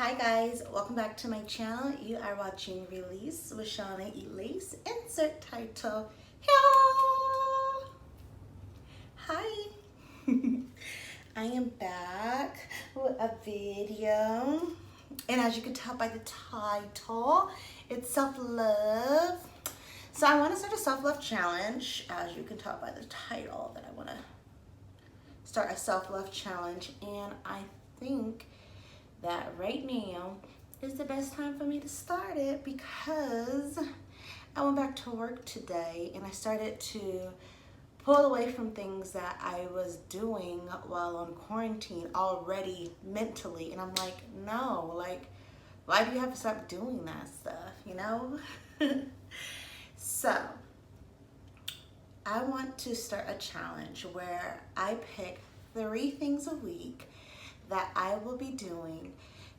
Hi guys, welcome back to my channel. You are watching Release with Shauna Elise. Insert title. Hi. I am back with a video. And as you can tell by the title, it's self-love. So I want to start a self-love challenge. As you can tell by the title that I want to start a self-love challenge. And I think that right now is the best time for me to start it because I went back to work today and I started to pull away from things that I was doing while on quarantine already mentally. And I'm like, no, like, why do you have to stop doing that stuff, you know? So I want to start a challenge where I pick 3 things a week that I will be doing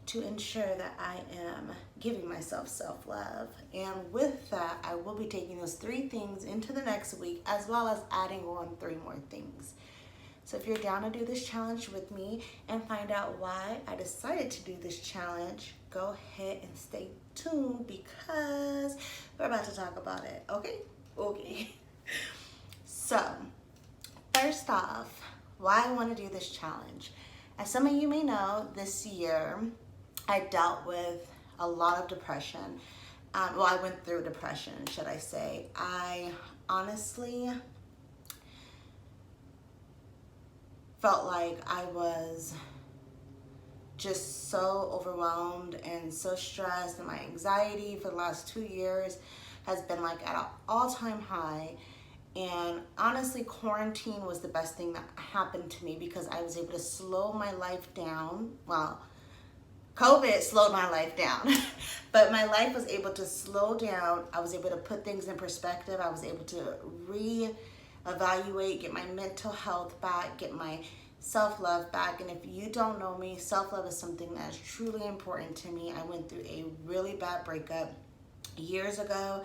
to ensure that I am giving myself self-love. And with that, I will be taking those 3 things into the next week, as well as adding on 3 more things. So if you're down to do this challenge with me and find out why I decided to do this challenge, go ahead and stay tuned because we're about to talk about it, okay? Okay. So, first off, why I want to do this challenge. As some of you may know, this year I dealt with a lot of depression. Well, I went through depression, should I say. I honestly felt like I was just so overwhelmed and so stressed, and my anxiety for the last 2 years has been like at an all-time high. And honestly, quarantine was the best thing that happened to me because I was able to slow my life down. Well, COVID slowed my life down, but my life was able to slow down. I was able to put things in perspective. I was able to reevaluate, get my mental health back, get my self-love back. And if you don't know me, self-love is something that is truly important to me. I went through a really bad breakup years ago.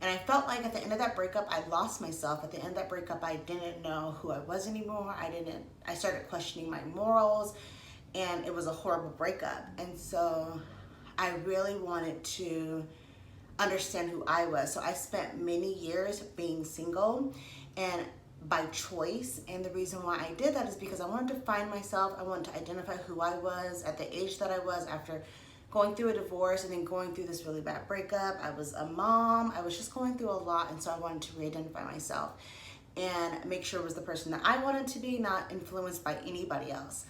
And I felt like at the end of that breakup, I lost myself. At the end of that breakup, I didn't know who I was anymore. I started questioning my morals, and it was a horrible breakup. And so I really wanted to understand who I was. So I spent many years being single and by choice. And the reason why I did that is because I wanted to find myself. I wanted to identify who I was at the age that I was after going through a divorce and then going through this really bad breakup. I was a mom. I was just going through a lot, and so I wanted to re-identify myself and make sure it was the person that I wanted to be, not influenced by anybody else.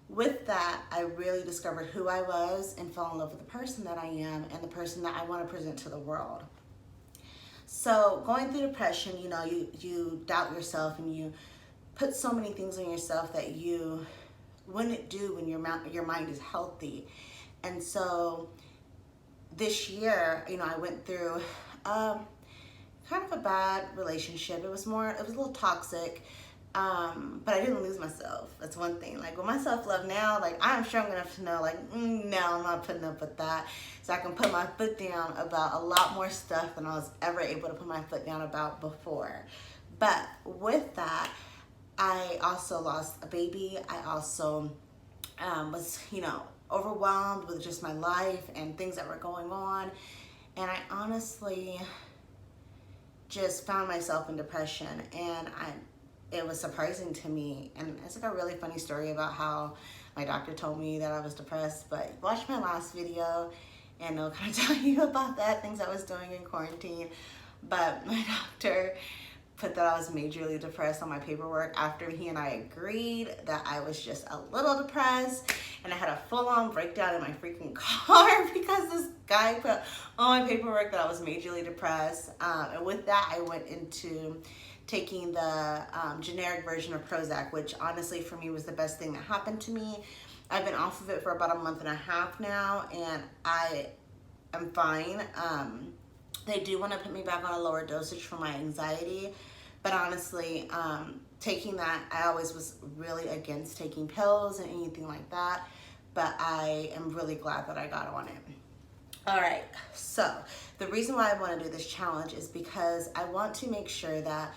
With that, I really discovered who I was and fell in love with the person that I am and the person that I want to present to the world. So going through depression, you know, you doubt yourself and you put so many things on yourself that you wouldn't do when your mind is healthy. And so this year, you know, I went through kind of a bad relationship. It was a little toxic, but I didn't lose myself. That's one thing. Like with my self-love now, like I'm strong enough to know, like, no, I'm not putting up with that. So I can put my foot down about a lot more stuff than I was ever able to put my foot down about before. But with that, I also lost a baby. I also was, you know, overwhelmed with just my life and things that were going on. And I honestly just found myself in depression, and it was surprising to me. And it's like a really funny story about how my doctor told me that I was depressed, but watch my last video and they'll kind of tell you about that, things I was doing in quarantine. But my doctor put that I was majorly depressed on my paperwork after he and I agreed that I was just a little depressed, and I had a full-on breakdown in my freaking car because this guy put on my paperwork that I was majorly depressed. And with that, I went into taking the generic version of Prozac, which honestly for me was the best thing that happened to me. I've been off of it for about a month and a half now, and I am fine. They do want to put me back on a lower dosage for my anxiety, but honestly, taking that, I always was really against taking pills and anything like that, but I am really glad that I got on it. All right, so the reason why I want to do this challenge is because I want to make sure that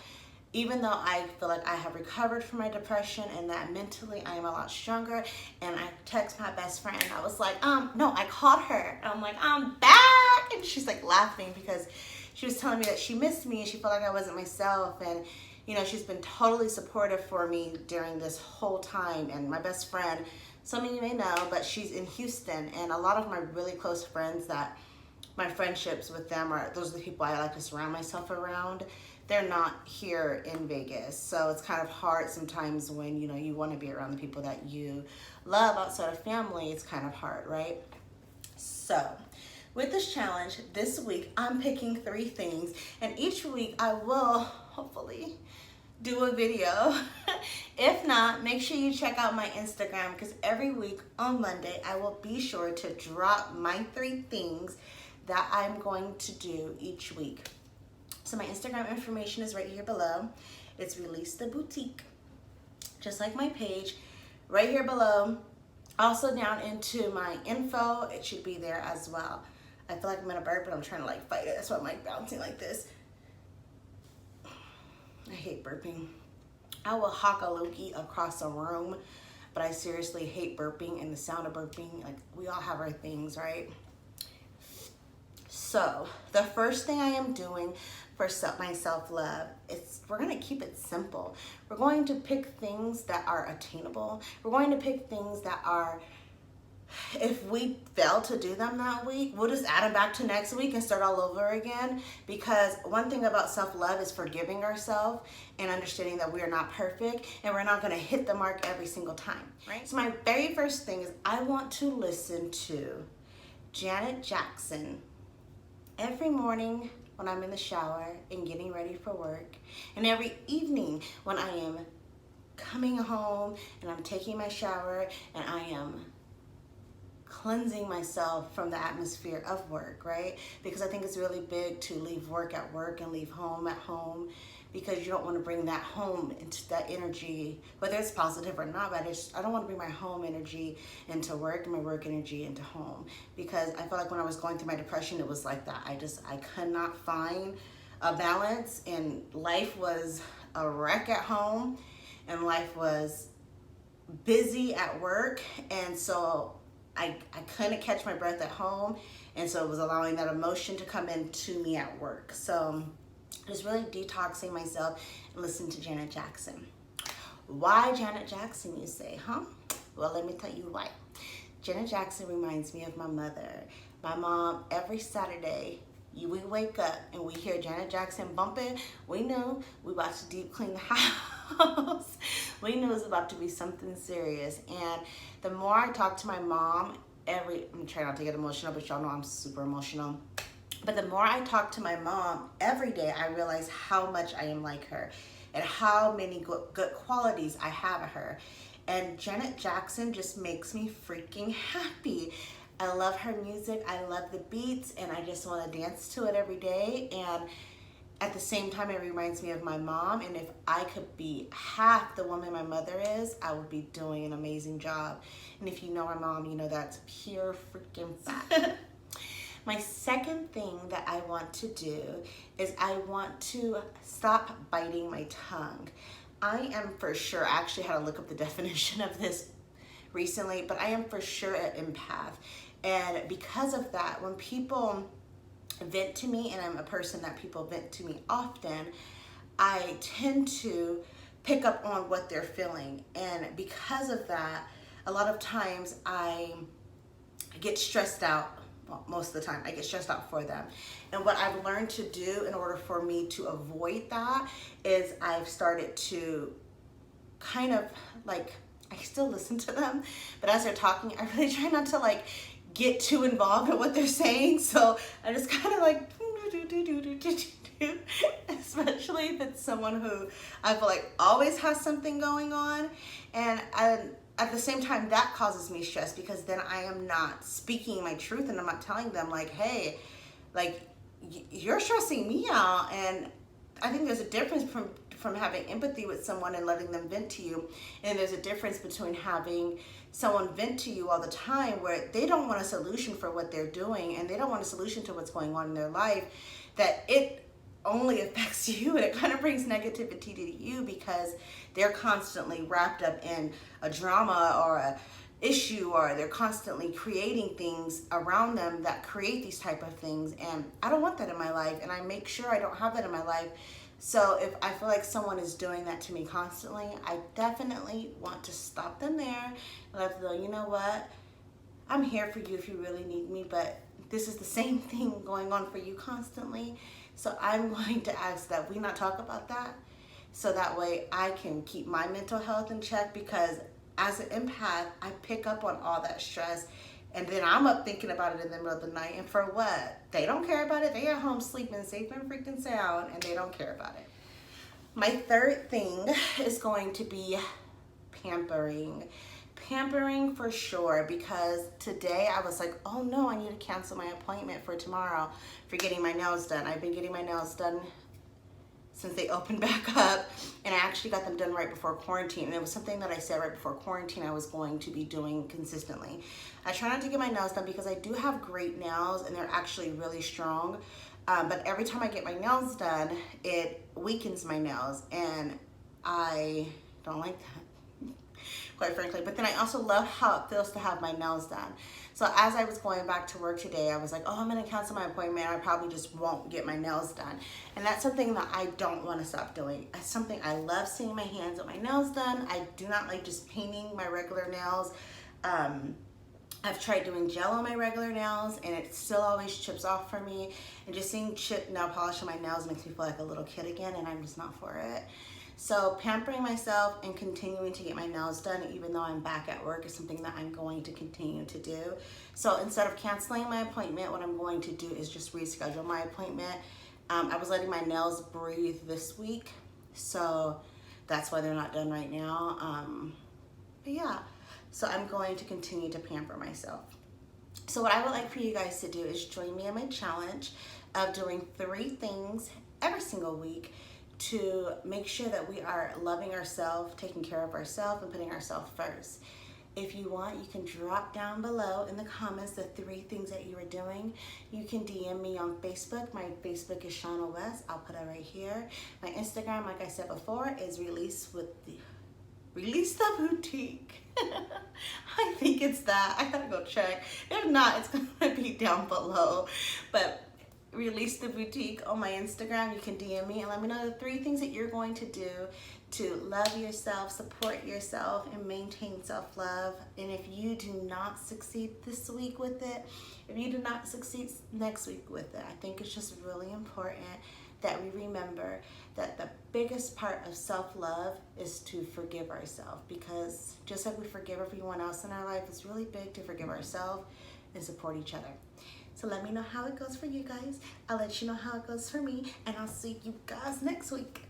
even though I feel like I have recovered from my depression and that mentally I am a lot stronger, and I text my best friend, I was like, no, I called her. And I'm like, I'm back. And she's like laughing because she was telling me that she missed me and she felt like I wasn't myself. And, you know, she's been totally supportive for me during this whole time. And my best friend, some of you may know, but she's in Houston, and a lot of my really close friends that my friendships with them are, those are the people I like to surround myself around. They're not here in Vegas. So it's kind of hard sometimes when, you know, you want to be around the people that you love outside of family. It's kind of hard, right? So with this challenge, this week, I'm picking 3 things, and each week I will hopefully do a video. If not, make sure you check out my Instagram, because every week on Monday, I will be sure to drop my 3 things that I'm going to do each week. So my Instagram information is right here below. It's Release the Boutique, just like my page, right here below. Also down into my info, it should be there as well. I feel like I'm gonna burp, but I'm trying to like fight it. That's why I'm like bouncing like this. I hate burping. I will hawk a Loki across a room, but I seriously hate burping and the sound of burping. Like, we all have our things, right? So the first thing I am doing for my self-love is we're going to keep it simple. We're going to pick things that are attainable. We're going to pick things that are, if we fail to do them that week, we'll just add them back to next week and start all over again. Because one thing about self-love is forgiving ourselves and understanding that we are not perfect and we're not going to hit the mark every single time, right? So my very first thing is I want to listen to Janet Jackson every morning when I'm in the shower and getting ready for work, and every evening when I am coming home and I'm taking my shower and I am cleansing myself from the atmosphere of work, right? Because I think it's really big to leave work at work and leave home at home, because you don't want to bring that home into that energy, whether it's positive or not. But I don't want to bring my home energy into work and my work energy into home, because I felt like when I was going through my depression, it was like that. I could not find a balance, and life was a wreck at home and life was busy at work. And so I couldn't catch my breath at home, and so it was allowing that emotion to come into me at work. So just really detoxing myself and listening to Janet Jackson. Why Janet Jackson, you say, huh? Well, let me tell you why. Janet Jackson reminds me of my mother. My mom, every Saturday, we wake up and we hear Janet Jackson bumping. We knew we about to deep clean the house. We knew it was about to be something serious. And the more I talk to my mom, I'm trying not to get emotional, but y'all know I'm super emotional. But the more I talk to my mom every day, I realize how much I am like her and how many good qualities I have of her. And Janet Jackson just makes me freaking happy. I love her music, I love the beats, and I just want to dance to it every day. And at the same time, it reminds me of my mom, and if I could be half the woman my mother is, I would be doing an amazing job. And if you know my mom, you know that's pure freaking fact. My second thing that I want to do is I want to stop biting my tongue. I am for sure, I actually had to look up the definition of this recently, but I am for sure an empath. And because of that, when people vent to me, and I'm a person that people vent to me often, I tend to pick up on what they're feeling. And because of that, a lot of times I get stressed out. Well, most of the time I get stressed out for them. And what I've learned to do in order for me to avoid that is I've started to kind of like, I still listen to them, but as they're talking, I really try not to like get too involved in what they're saying. So I just kind of like, especially if it's someone who I feel like always has something going on. And at the same time, that causes me stress, because then I am not speaking my truth, and I'm not telling them like, hey, like you're stressing me out. And I think there's a difference from having empathy with someone and letting them vent to you. And there's a difference between having someone vent to you all the time where they don't want a solution for what they're doing, and they don't want a solution to what's going on in their life, that it only affects you, and it kind of brings negativity to you because they're constantly wrapped up in a drama or a issue, or they're constantly creating things around them that create these type of things. And I don't want that in my life, and I make sure I don't have that in my life. So if I feel like someone is doing that to me constantly, I definitely want to stop them there and let them know, you know what, I'm here for you if you really need me, but this is the same thing going on for you constantly. So I'm going to ask that we not talk about that, so that way I can keep my mental health in check, because as an empath, I pick up on all that stress, and then I'm up thinking about it in the middle of the night. And for what? They don't care about it. They at home sleeping safe and freaking sound, and they don't care about it. My third thing is going to be pampering. Pampering for sure, because today I was like, oh no, I need to cancel my appointment for tomorrow for getting my nails done. I've been getting my nails done since they opened back up, and I actually got them done right before quarantine, and it was something that I said right before quarantine I was going to be doing consistently. I try not to get my nails done because I do have great nails and they're actually really strong, but every time I get my nails done, it weakens my nails, and I don't like that, quite frankly. But then I also love how it feels to have my nails done. So as I was going back to work today, I was like, oh, I'm gonna cancel my appointment. I probably just won't get my nails done. And that's something that I don't wanna stop doing. It's something I love, seeing my hands with my nails done. I do not like just painting my regular nails. I've tried doing gel on my regular nails, and it still always chips off for me. And just seeing chip nail polish on my nails makes me feel like a little kid again, and I'm just not for it. So pampering myself and continuing to get my nails done, even though I'm back at work, is something that I'm going to continue to do. So instead of canceling my appointment, what I'm going to do is just reschedule my appointment. I was letting my nails breathe this week, so that's why they're not done right now. But yeah, so I'm going to continue to pamper myself. So what I would like for you guys to do is join me in my challenge of doing 3 things every single week to make sure that we are loving ourselves, taking care of ourselves, and putting ourselves first. If you want, you can drop down below in the comments the 3 things that you are doing. You can DM me on Facebook. My Facebook is Shauna West. I'll put it right here. My Instagram, like I said before, is Release the Boutique. I think it's that. I gotta go check. If not, it's gonna be down below. But Release the Boutique on my Instagram. You can DM me and let me know the 3 things that you're going to do to love yourself, support yourself, and maintain self-love. And if you do not succeed this week with it, if you do not succeed next week with it, I think it's just really important that we remember that the biggest part of self-love is to forgive ourselves, because just like we forgive everyone else in our life, it's really big to forgive ourselves and support each other. So let me know how it goes for you guys. I'll let you know how it goes for me, and I'll see you guys next week.